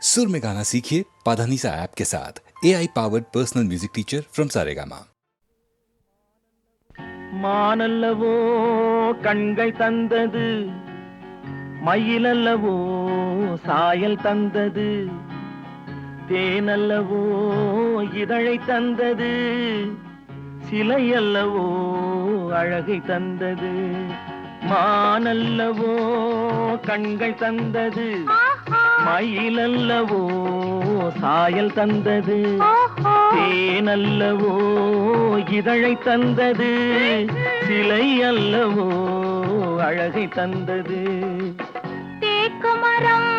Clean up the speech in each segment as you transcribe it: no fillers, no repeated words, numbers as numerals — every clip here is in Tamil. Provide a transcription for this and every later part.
सुर में गाना सीखिए पाधानीसा ऐप के साथ। AI powered personal music teacher from Saregama. மானல்லவோ கண்கள் தந்தது, மயிலல்லவோ சாயல் தந்தது, தேனல்லவோ இதழை தந்தது, சிலையல்லவோ அழகை தந்தது. மானல்லவோ கண்கள் தந்தது, மயிலல்லவோ சாயல் தந்தது, தேனல்லவோ இதழை தந்தது, சிலை அல்லவோ அழகை தந்தது. தேக்குமரம்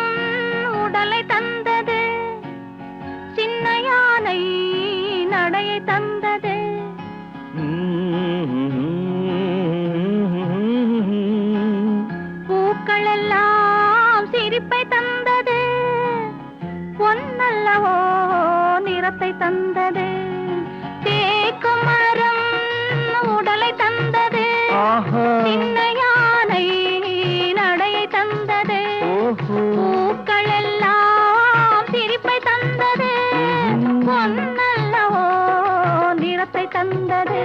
உடலை தந்தது, சின்ன யானை நடையை தந்தது. பூக்கள் எல்லாம் சிரிப்பை தந்தது, பொன்னல்லவோ நிறத்தை தந்தது. தேக்குமரம் உடலை தந்தது, சின்ன யானை நடையை தந்தது. பூக்கள் எல்லாம் சிரிப்பை தந்தது, பொன்னல்லவோ நிறத்தை தந்தது.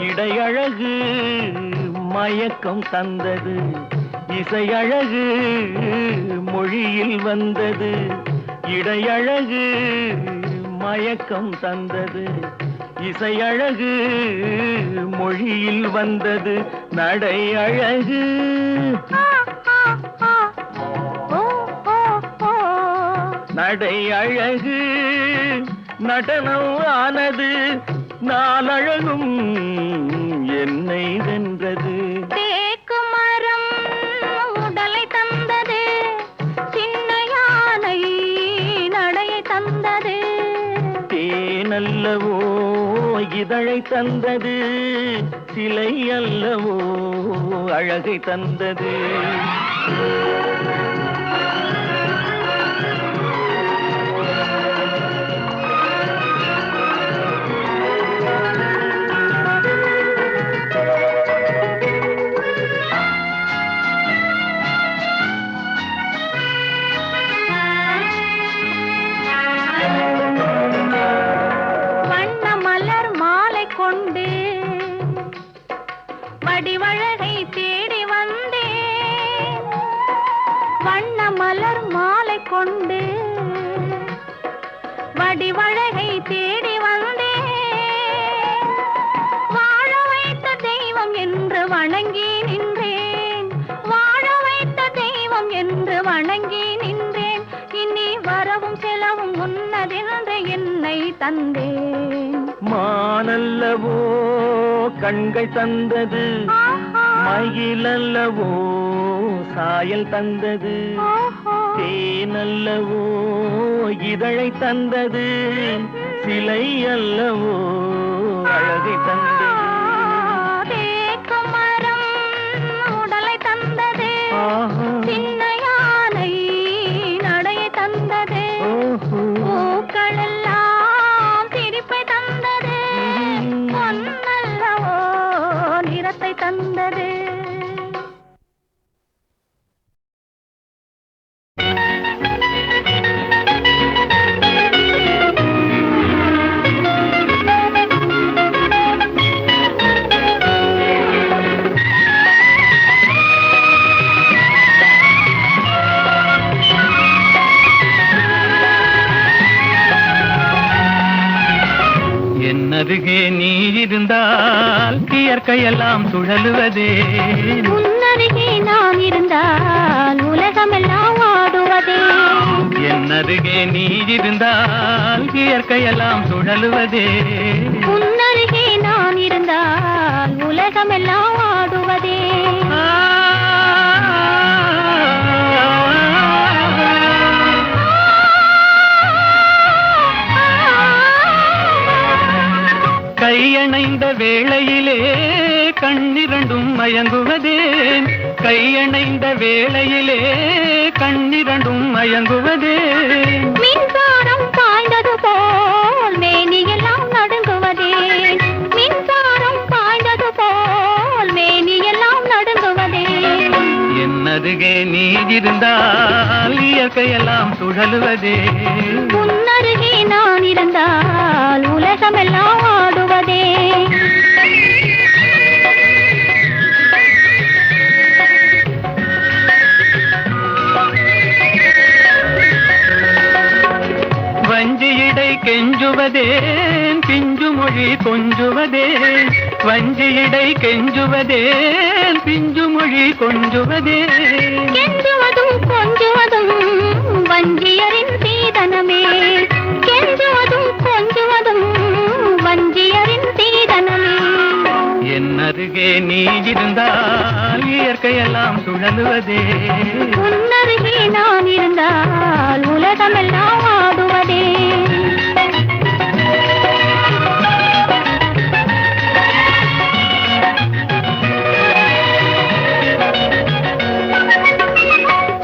இடையழகு மயக்கம் தந்தது, இசையழகு மொழியில் வந்தது. இடையழகு மயக்கம் தந்தது, இசையழகு மொழியில் வந்தது. நடை அழகு நடை அழகு நடனம் ஆனது, நாளழகும் என்னை வென்றது. தேக்குமரம் உடலை தந்தது, சின்ன யானை நடையை தந்தது. தேனல்லவோ இதழை தந்தது, சிலை அல்லவோ அழகை தந்தது. வடிவழகை தேடி வந்தேன், வண்ண மலர் மாலை கொண்டு வடிவழகை தேடி வந்தேன். வாழ வைத்த தெய்வம் என்று வணங்கி நின்றேன், வாழ வைத்த தெய்வம் என்று வணங்கி நின்றேன். இனி வரவும் செலவும் உன்னதென்று என்னை தந்தேன். மானல்லவோ கண்கள் தந்தது, மயிலல்லவோ சாயல் தந்தது, தேனல்லவோ இதழை தந்தது, சிலை அல்லவோ அழகை தந்தது. தேக்குமரம் உடலை தந்தது, சின்ன யானை நடையை தந்தது. பூக்கள் எல்லாம் சிரிப்பை தந்தது, பொன்னல்லவோ நிறத்தை தந்தது. அருகே நீ இருந்தால் இயற்கையெல்லாம் சுழலுவதே. உன்னருகே நான் இருந்தால் உலகமெல்லாம் ஆடுவதே. என் அருகே நீ இருந்தால் இயற்கையெல்லாம் சுழலுவதே. உன்னருகே நான் இருந்தால் உலகமெல்லாம் ஆடுவதே. கையணைந்த வேளையிலே கண்ணிரண்டும் மயங்குவதேன் கையணைந்த வேளையிலே கண்ணிரண்டும் மயங்குவதேன் மின்சாரம் பாய்ந்தது போல் மேனியெல்லாம் நடுங்குவதேன் மின்சாரம் பாய்ந்தது போல் மேனியெல்லாம் நடுங்குவதேன் என்னருகே நீ இருந்தால் இயற்கையெல்லாம் சுழலுவதே உன்னருகே நான் இருந்தால் உலகமெல்லாம் ஆடுவதே வஞ்சியிடை கெஞ்சுவதேன் பிஞ்சு மொழி கொஞ்சுவதேன் வஞ்சியிடை கெஞ்சுவதேன் பிஞ்சு மொழி கொஞ்சுவதேன் கெஞ்சுவதும் கொஞ்சுவதும் வஞ்சியரின் சீதனமே கெஞ்சுவதும் கொஞ்சுவதும் வஞ்சியரின் சீதனமே என்னருகே நீ இருந்தால் இயற்கையெல்லாம் சுழலுவதே உன்னருகே நான் இருந்தால் உலகமெல்லாம் ஆடுவதே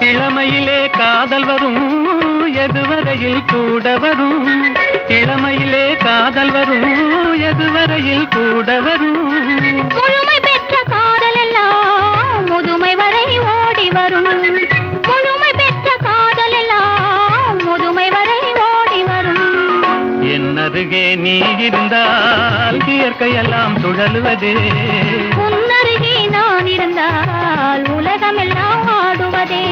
இளமையிலே காதல் வரும் எதுவரையில் கூட வரும் இளமையிலே காதல் வரும் எதுவரையில் கூட வரும் முழுமை பெற்ற காதல் எல்லாம் முதுமை வரை ஓடி வரும் முழுமை பெற்ற காதல் எல்லாம் முதுமை வரை ஓடி வரும் என்னருகே நீ இருந்தால் இயற்கையெல்லாம் சுழலுவதே உன்னருகே நான் இருந்தால் உலகமெல்லாம் ஆடுவதே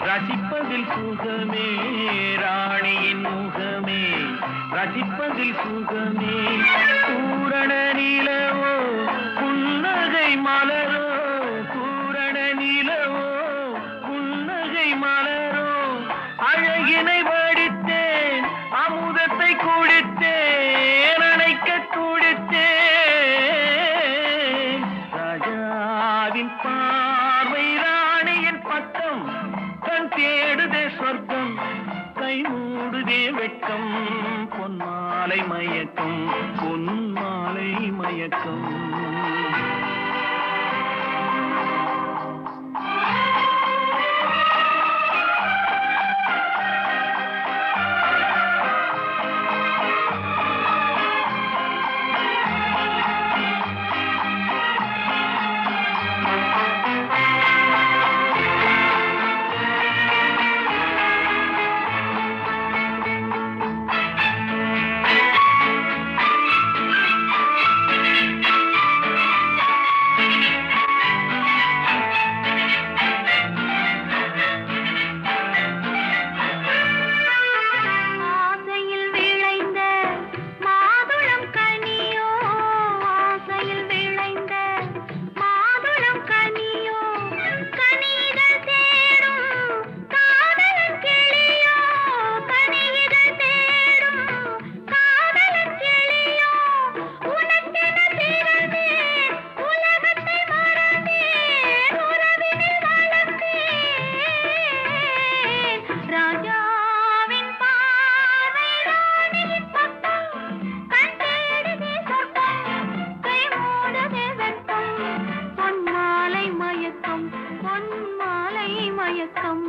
ரசிப்பதில் சுகமே ராணியின் முகமே ரசிப்பதில் சுகமே பூரண நிலவோ புன்னகை மலரோ பூரண நிலவோ புன்னகை மலரோ அழகினை வடித்தேன் அமுதத்தை குடித்தேன் அணைக்க துடித்தேன் ராஜாவின் பார்வை ராணியின் பக்கம் கண் தேடுதே சொர்க்கம் கை மூடுதே வெட்கம் பொன்மாலை மயக்கம் பொன்மாலை மயக்கம் மாலை மயக்கம்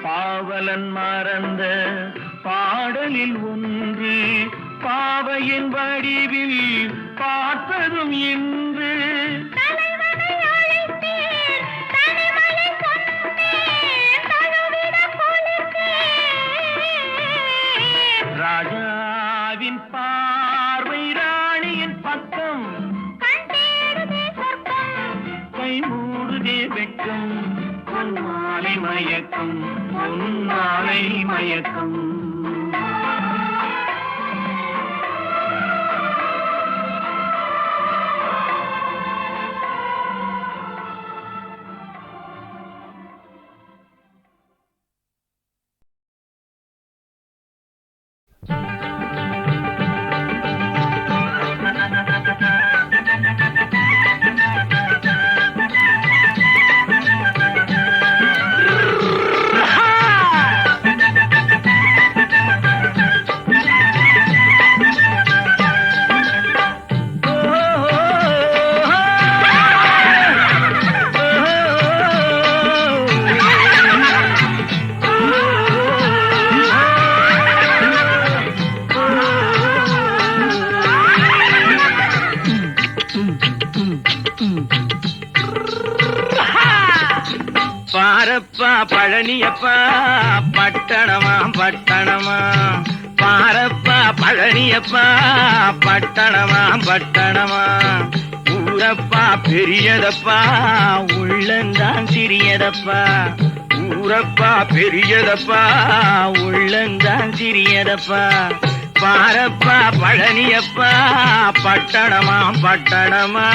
பாவலன் மறந்த பாடலில் ஒன்று பாவையின் வடிவில் பார்த்ததும் இன்று தலைவனை அழைத்தேன், தனிமையை சொன்னேன், தழுவிடக் கொள்கிறேன். ராஜாவின் பார்வை ராணியின் பக்கம் கண் தேடுதே சொர்க்கம், கை மூடுதே வெட்கம் பொன்மாலை மயக்கம் பொன்மாலை மயக்கம் பாரப்பா பழனியப்பா பட்டணமா பட்டணமா பாரப்பா பழனியப்பா பட்டணமா பட்டணமா ஊரப்பா பெரியதப்பா உள்ளந்தான் சிறியதப்பா ஊரப்பா பெரியதப்பா உள்ளந்தான் சிறியதப்பா பாரப்பா பழனியப்பா பட்டணமா பட்டணமா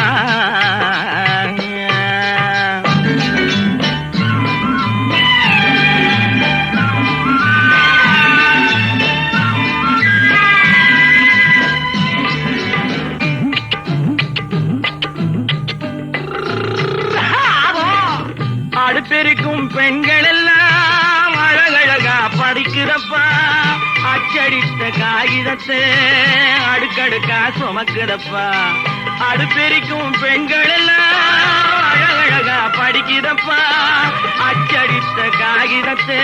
அடுப்பெருக்கும் பெண்கள் எல்லாம் அழகழகா படிக்கிறப்பா அச்சடித்த காகிதத்தை அடுக்கடுக்கா சுமக்குதப்பா அடுப்பெருக்கும் பெண்கள் எல்லாம் அழகழகா படிக்கிறப்பா அச்சடித்த காகிதத்தை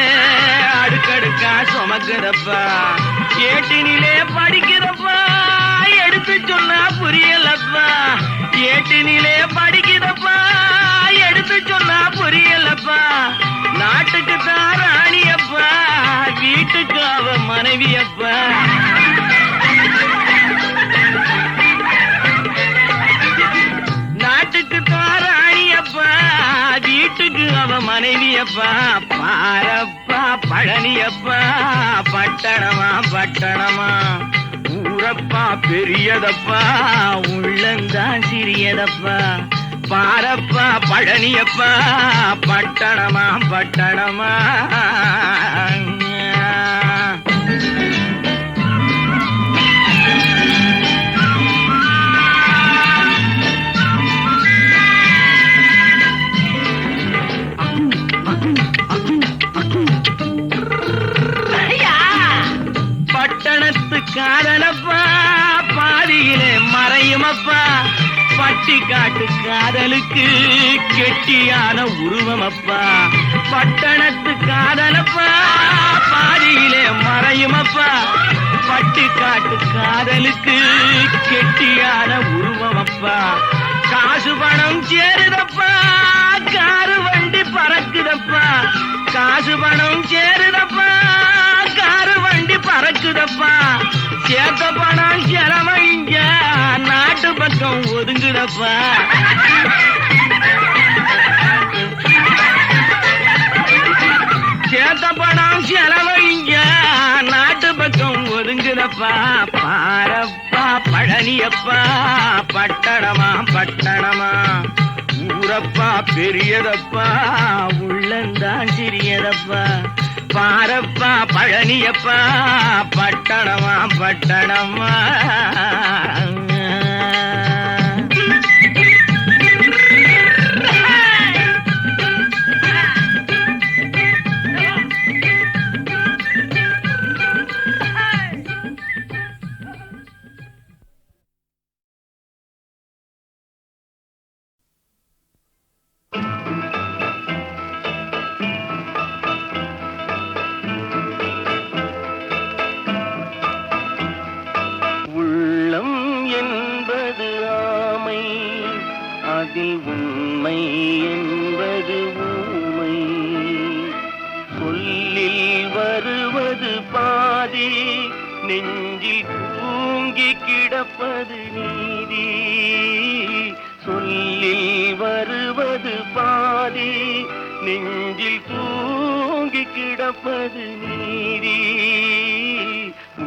அடுக்கடுக்கா சுமக்குதப்பா ஏட்டினிலே படிக்கிறப்பா எடுத்து சொன்னா புரியலப்பா ஏட்டினிலே படிக்கிறப்பா எடுத்து சொன்னா புரியலப்பா நாட்டுக்கு தான் ராணியப்பா வீட்டுக்கு அவ மனைவியப்பா நாட்டுக்கு தான் ராணியப்பா வீட்டுக்கு அவ மனைவியப்பா பாரப்பா பழனியப்பா பட்டணமா பட்டணமா ஊரப்பா பெரியதப்பா உள்ளந்தான் சிறியதப்பா பாரப்பா பழனியப்பா பட்டணமா பட்டணமா பட்டணத்து காதலப்பா பாதியிலே மறையுமப்பா பட்டி காட்டு காதலுக்கு கெட்டியான உருவமப்பா பட்டணத்து காதலப்பா பாதியிலே மறையுமப்பா பட்டி காட்டு காதலுக்கு கெட்டியான உருவமப்பா காசு பணம் சேருதப்பா காரு வண்டி பறக்குதப்பா காசு பணம் சேருதப்பா காரு வண்டி பறக்குதப்பா சேர்த்த பணம் செலவழிங்க நாட்டு பக்கம் ஒதுங்குதப்பா சேர்த்த பணம் செலவழிங்க நாட்டு பக்கம் ஒதுங்குதப்பா பாரப்பா பழனியப்பா பட்டணமா பட்டணமா ஊரப்பா பெரியதப்பா உள்ளந்தான் சிறியதப்பா பாரப்பா பழனியப்பா பட்டணமா பட்டணமா வருவது பாதி, நெஞ்சில் தூங்கி கிடப்பது நீதி. சொல்லில் வருவது பாதி, நெஞ்சில் தூங்கி கிடப்பது நீதி.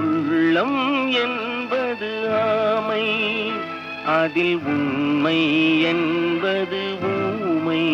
உள்ளம் என்பது ஆமை, அதில் உண்மை என்பது ஊமை.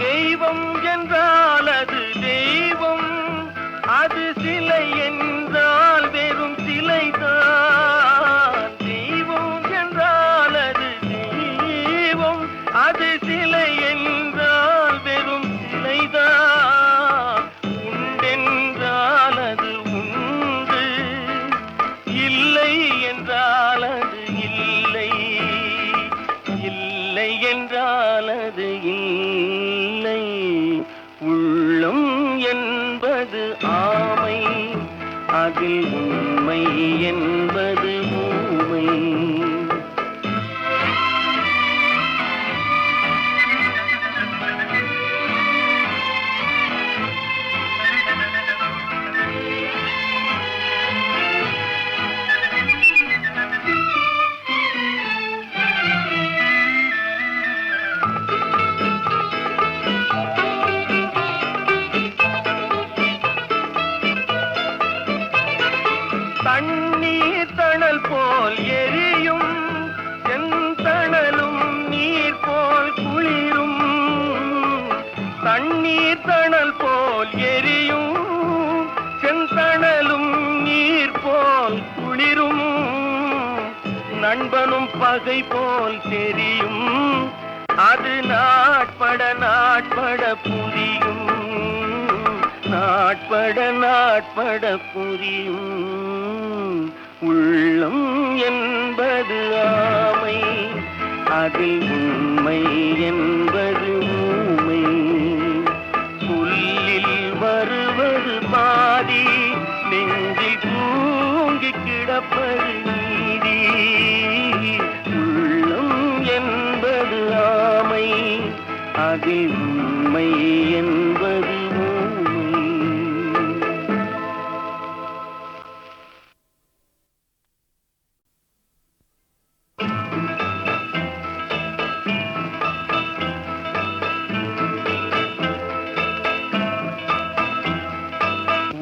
தெய்வம் என்றால் அது தெய்வம், அது சிலை என்றால் வெறும் சிலைதான். தெய்வம் என்றால் அது தெய்வம், அது சிலை என்றால் வெறும் சிலைதான். உண்டென்றால் அது உண்டு, இல்லை என்றால் அது இல்லை, இல்லை என்றால் அது இல்லை. உள்ளம் என்பது ஆமை, அதில் உண்மை என்பது ஊமை. தண்ணீர் தணல் போல் எரியும், செந்தணலும் நீர் போல் குளிரும். தண்ணீர் தணல் போல் எரியும், செந்தணலும் நீர் போல் குளிரும். நண்பனும் பகை போல் தெரியும், அது நாட்பட நாட்பட புரியும், நாட்பட நாட்பட புரியும். உள்ளம் என்பது ஆமை, அதில் உண்மை என்பது ஊமை. சொல்லில் வருவது பாதி, நெஞ்சில் தூங்கி கிடப்பது நீதி. உள்ளம் என்பது ஆமை, அதில் உண்மை என்பது ஊமை.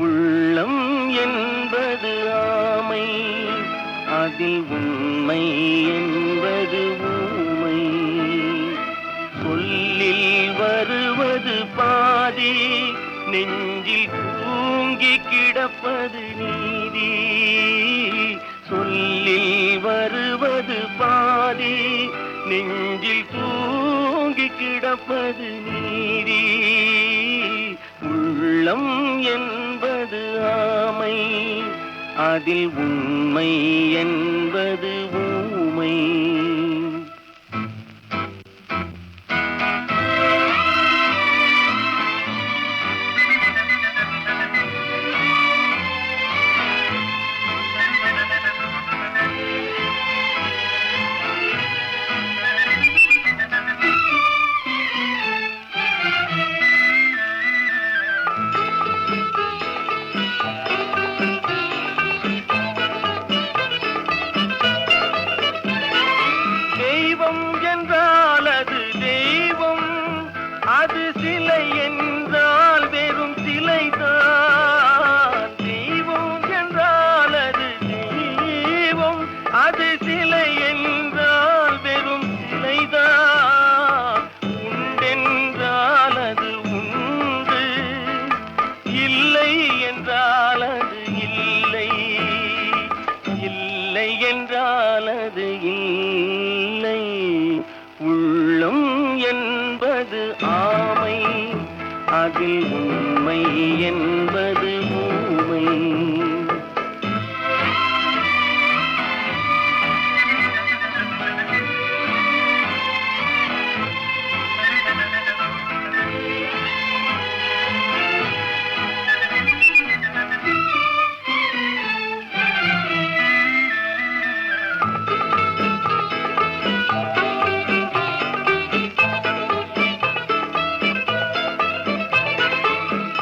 உள்ளம் என்பது ஆமை, அதில் உண்மை என்பது ஊமை. சொல்லில் வருவது பாதி, நெஞ்சில் தூங்கி கிடப்பது நீதி. சொல்லில் வருவது பாதி, நெஞ்சில் தூங்கி கிடப்பது நீதி. உள்ளம் என்பது ஆமை, அதில் உண்மை என்பது ஊமை. தெய்வம் என்றால் அது தெய்வம், அது சிலை என்றால் வெறும் சிலைதான். தெய்வம் என்றால் அது தெய்வம், அது சிலை என்றால் வெறும் சிலைதான். உண்டென்றால் அது உண்டு, இல்லை என்றால் அது இல்லை, இல்லை என்றால் அது இல்லை. உள்ளம் என்பது ஆமை, அதில் உண்மை என்பது ஊமை. ஆமை.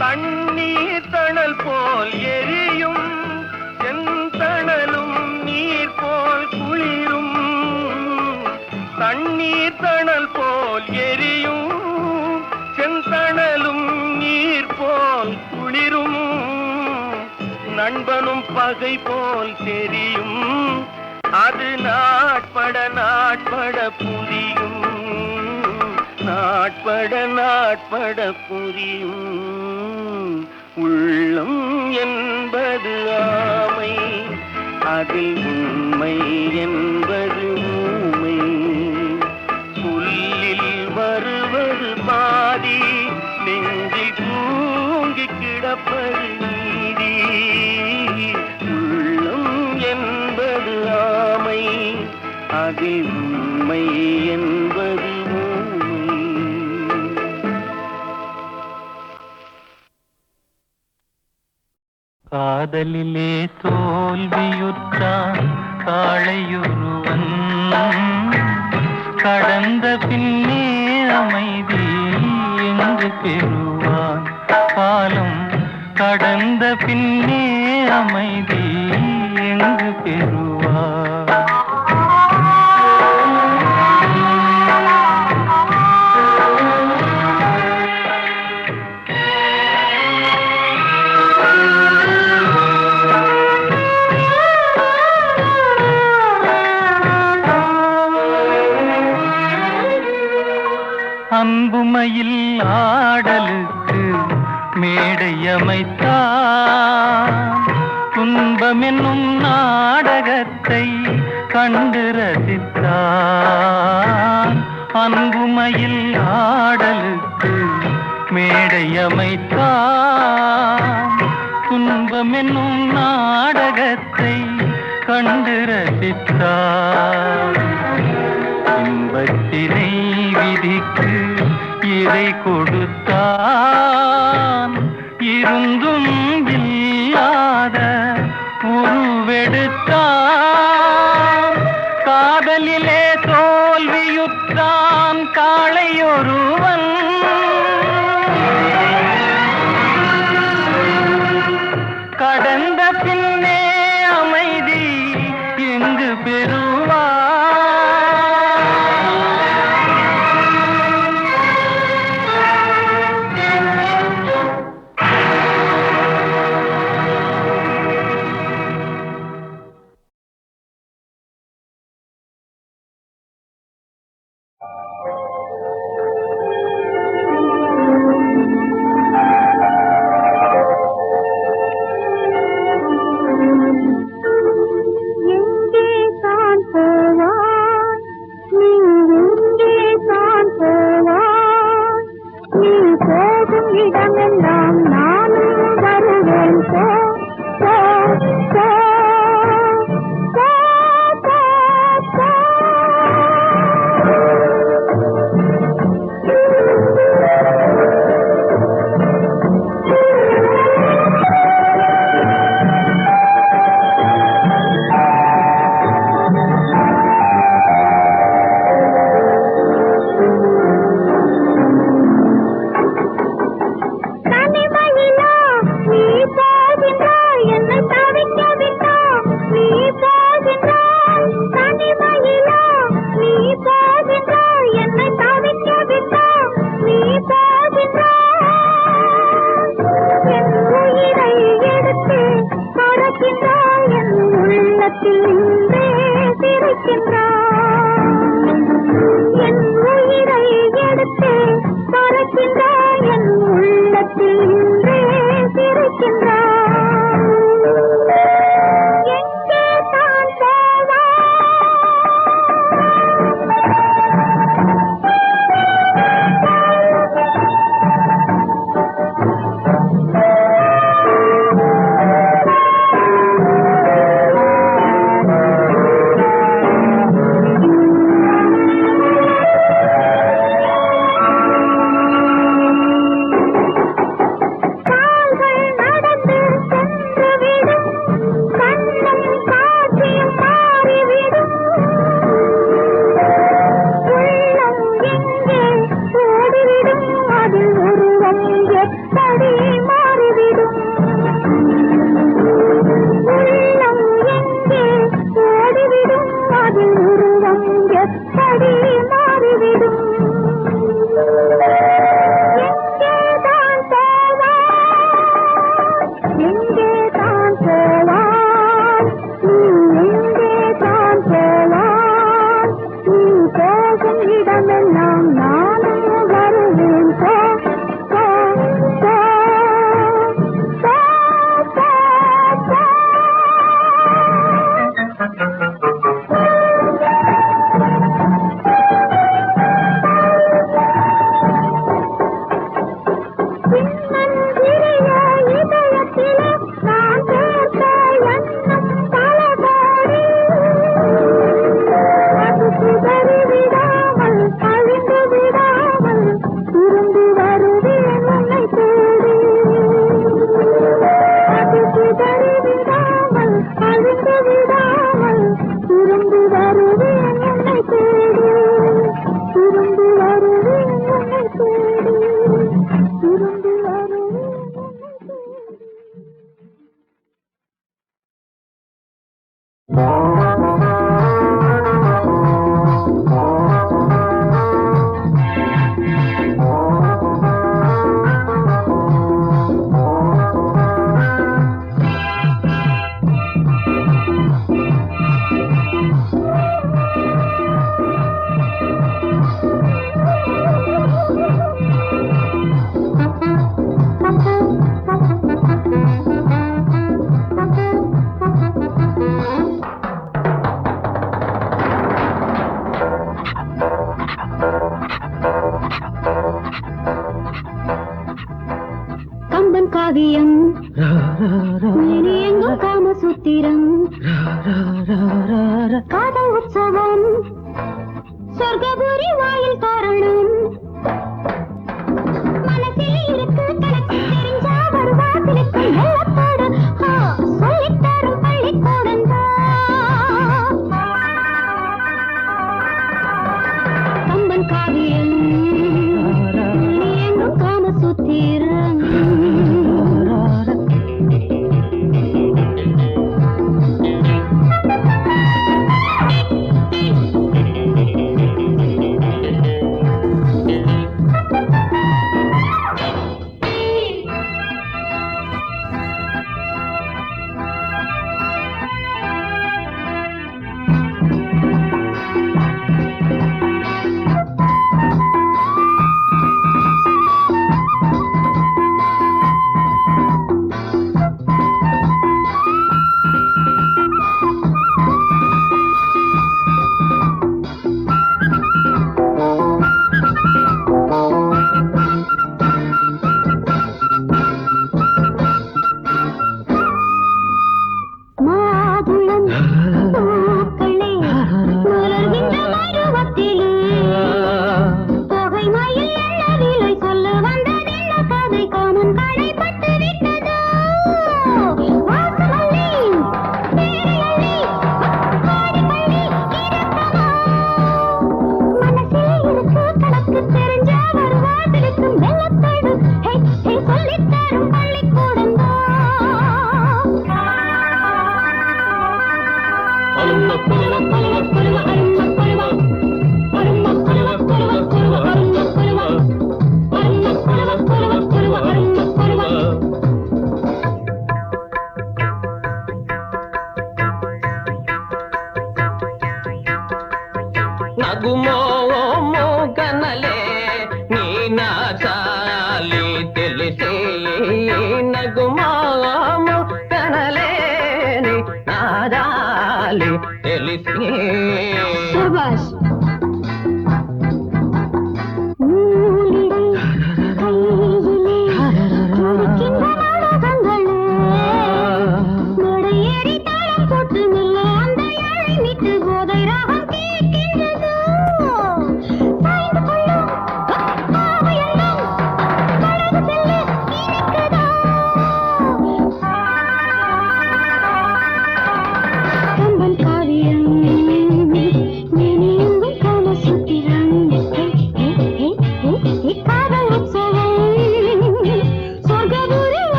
தண்ணீர் தணல் போல் எரியும் செந்தணலும் நீர் போல் குளிரும். தண்ணீர் தணல் போல் எரியும் செந்தணலும் நீர் போல் குளிரும். நண்பனும் பகை போல் தெரியும், அது நாட்பட நாட்பட புரியும். நாட்பட நாட்பட புரியும். உள்ளம் என்பது ஆமை, அதில் உண்மை என்பது ஊமை. புல்லில் வருவது பாதி, நெஞ்சில் தூங்கி கிடப்பது நீதி. உள்ளம் என்பது ஆமை, அதில் உண்மை என்பது ஊமை. காதலிலே தோல்வியுற்றான் காளையொருவன், கடந்த பின்னே அமைதி எங்கு பெறுவான். காலம் கடந்த பின்னே அமைதி எங்கு பெறுவான். அன்புமையில் ஆடலுக்கு மேடை அமைத்தான், துன்பமென்னும் நாடகத்தை கண்டு ரசித்தான். அன்புமையில் ஆடலுக்கு மேடை அமைத்தான், துன்பமென்னும் நாடகத்தை கண்டு ரசித்தான். இன்பத்தினை விதிக்கு இறை கொடுத்தான், இருந்தும் இல்லாத உருவெடுத்தான். காதலிலே தோல்வியுற்றான் காளையொருவன், கடந்த பின்னே அமைதி எங்கு பெறுவான். கம்பன் காவியம் எங்கும் காமசூத்திரம் காதல் உற்சவம் சொர்க்கபுரி வாயில் காரணம் மனசில் இருக்கு கணக்கு தெரிஞ்சா வருவாசிலுக்கு வெள்ளப்பாடு சொல்லித்தரும் பள்ளிக்கூடம் கம்பன் காவியம் எங்கும் காமசூத்திரம்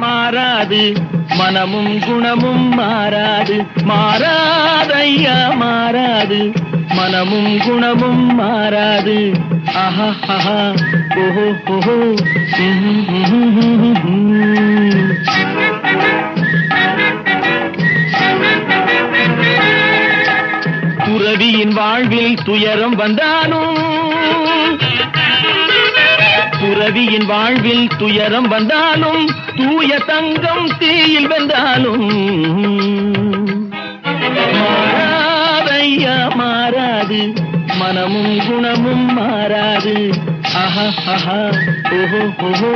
மாறாது மனமும் குணமும் மாறாது மாறாதையா மாறாது மனமும் குணமும் மாறாது ஆஹா ஆஹா ஓஹோ ஓஹோ துறவியின் வாழ்வில் துயரம் வந்தாலும் துறவியின் வாழ்வில் துயரம் வந்தாலும் தூய தங்கம் தீயில் வென்றாலும் மாறாதையா மாறாது மனமும் குணமும் மாறாது ஆஹா ஆஹா ஓஹோ ஓஹோ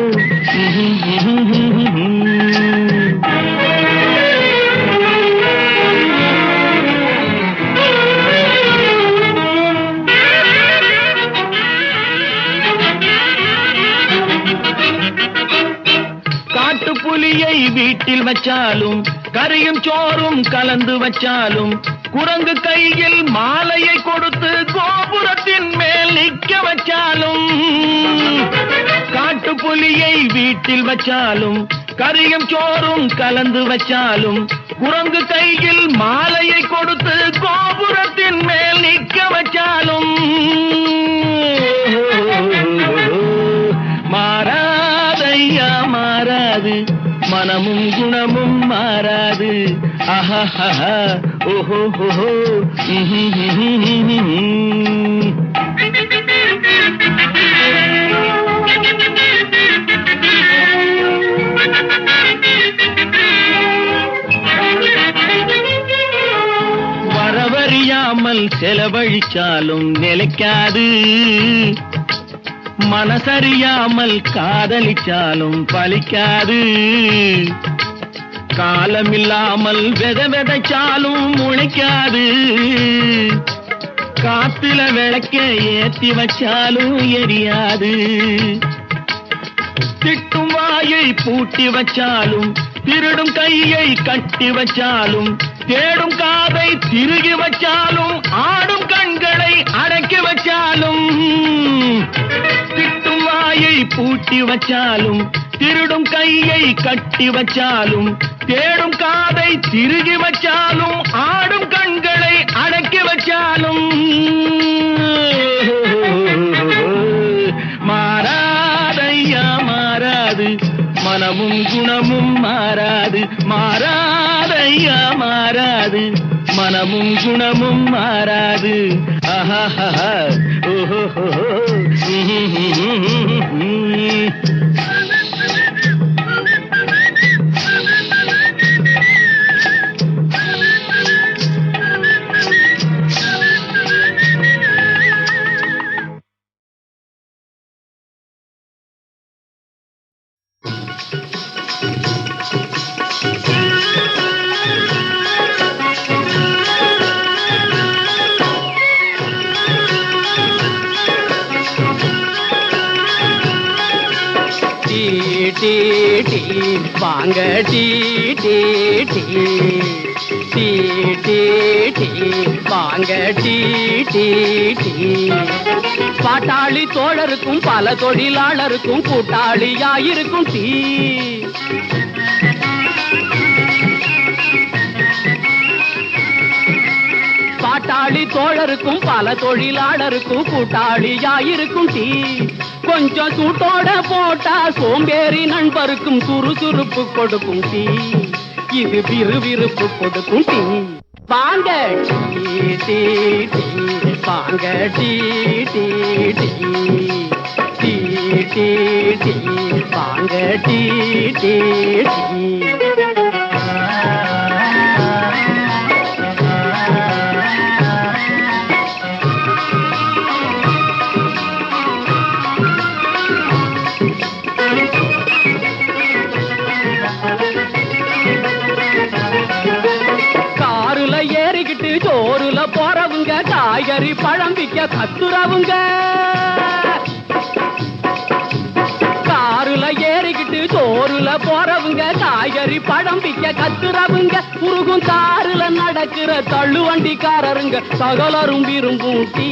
புலியை வீட்டில் வச்சாலும் கறியும் சோறும் கலந்து வச்சாலும் குரங்கு கையில் மாலையை கொடுத்து கோபுரத்தின் மேல் நிற்க வச்சாலும் காட்டு புலியை வீட்டில் வச்சாலும் கறியும் சோறும் கலந்து வச்சாலும் குரங்கு கையில் மாலையை கொடுத்து கோபுரத்தின் மேல் நிற்க வச்சாலும் மாறாதையா மாறாது மனமும் குணமும் மாறாது ஆஹா ஓஹோ ஓஹோ வரவறியாமல் செலவழிச்சாலும் நிலைக்காது மனசறியாமல் காதலிச்சாலும் பலிக்காது காலமில்லாமல் விதைச்சாலும் முளைக்காது காத்துல விளக்க ஏத்தி வச்சாலும் எரியாது திட்டும் வாயை பூட்டி வச்சாலும் திருடும் கையை கட்டி வச்சாலும் தேடும் காதை திருகி வச்சாலும் ஆடும் கண்களை அடக்கி வச்சாலும் திட்டும் வாயை பூட்டி வச்சாலும் திருடும் கையை கட்டி வச்சாலும் தேடும் காதை திருகி வச்சாலும் ஆடும் கண்களை அடக்கி வச்சாலும் மாறாதையா மாறாது மனமும் குணமும் மாறாது மாறாதையா மாறாது மனமும் குணமும் மாறாது ஆஹா ஓஹோ வாங்க tea tea tea tea tea tea வாங்க டீ டீ டீ பாட்டாளி தோழருக்கும் பல தொழிலாளருக்கும் கூட்டாளியாயிருக்கும் டீ பாட்டாளி தோழருக்கும் பல தொழிலாளருக்கும் கூட்டாளியாயிருக்கும் டீ கொஞ்சம் சூட்டோட போட்டா சோம்பேறி நண்பருக்கும் சுறுசுறுப்பு கொடுக்கும் டீ இது விறுவிறுப்பு கொடுக்கும் டீ வாங்க டீ டீ டீ வாங்க tea tea tea tea tea tea வாங்க டீ டீ டீ ஜோருல போறவுங்க காய்கறி பழம் விக்க கத்துறவுங்க காருல ஏறிக்கிட்டு ஜோருல போறவுங்க காய்கறி பழம் விக்க கத்துறவுங்க குறுகும் காருல நடக்கிற தள்ளு வண்டிக்காரருங்க சகலரும் விரும்பும் டீ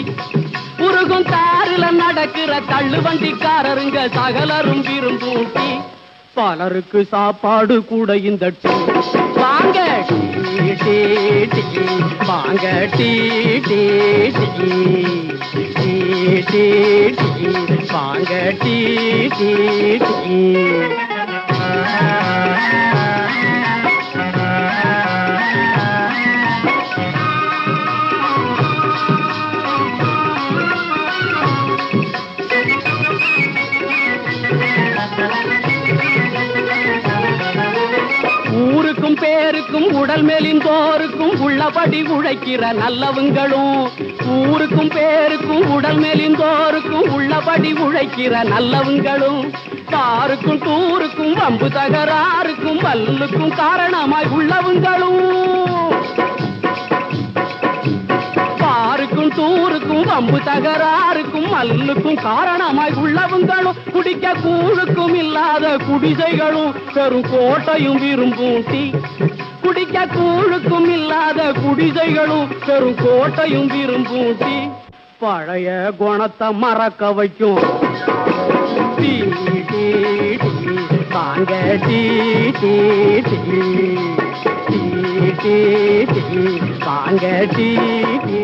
குறுகும் காருல நடக்கிற தள்ளு வண்டிக்காரருங்க சகலரும் விரும்பும் டீ பலருக்கு சாப்பாடு கூட இந்த டீ வாங்க டீ டீ டீ வாங்க tea tea tea tea tea tea வாங்க டீ டீ டீ ஊருக்கும் பேருக்கும் உடல் மெலிந்தோருக்கும் உள்ளபடி உழைக்கிற நல்லவங்களும் ஊருக்கும் பேருக்கும் உடல் மெலிந்தோருக்கும் உள்ளபடி உழைக்கிற நல்லவங்களும் காருக்கும் டூருக்கும் வம்பு தகராறுக்கும் வல்லுக்கும் காரணமாய் உள்ளவங்களும் பாருக்கும் தூருக்கும் வம்பு தகராறுக்கும் மல்லுக்கும் காரணமாய் உள்ளவங்களும் குடிக்க கூழுக்கும் இல்லாத குடிசைகளும் பெரும் கோட்டையும் விரும்பும் டீ. குடிக்க கூழுக்கும் இல்லாத குடிசைகளும் பெரும் கோட்டையும் விரும்பும் டீ. பழைய குணத்தை மறக்க வைக்கும் டீ டீ டீ தாங்க tea tea tea tea tea tea தாங்க டீ டீ.